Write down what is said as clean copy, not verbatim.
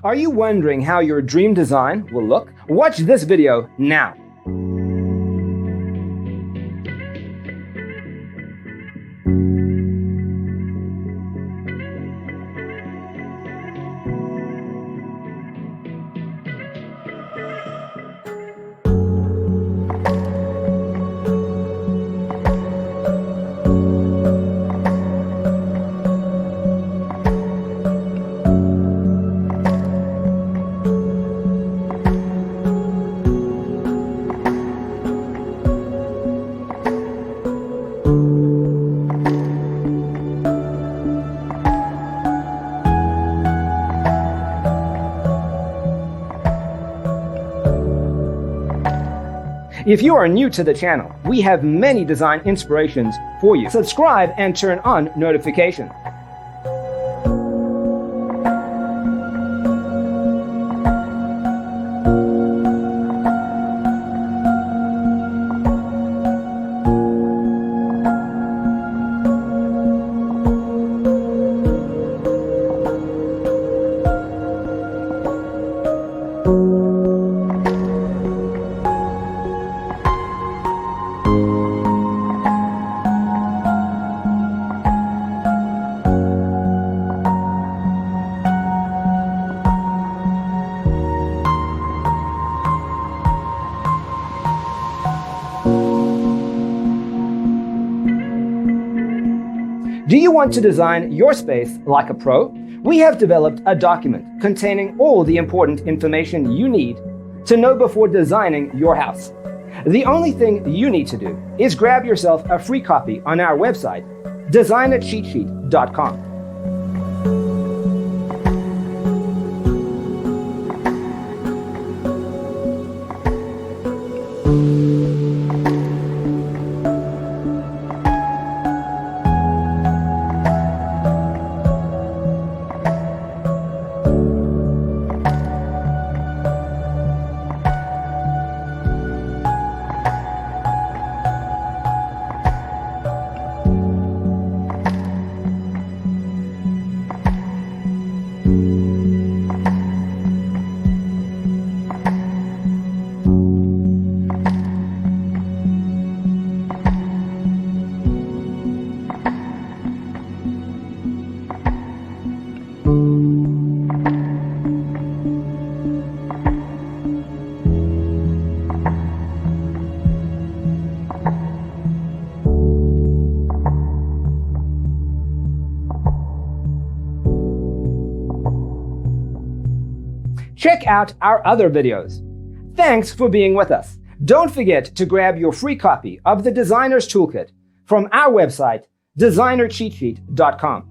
Are you wondering how your dream design will look? Watch this video now. If you are new to the channel, we have many design inspirations for you. Subscribe and turn on notifications. Do you want to design your space like a pro? We have developed a document containing all the important information you need to know before designing your house. The only thing you need to do is grab yourself a free copy on our website, designercheatsheet.com. Check out our other videos. Thanks for being with us. Don't forget to grab your free copy of the Designer's Toolkit from our website, designercheatsheet.com.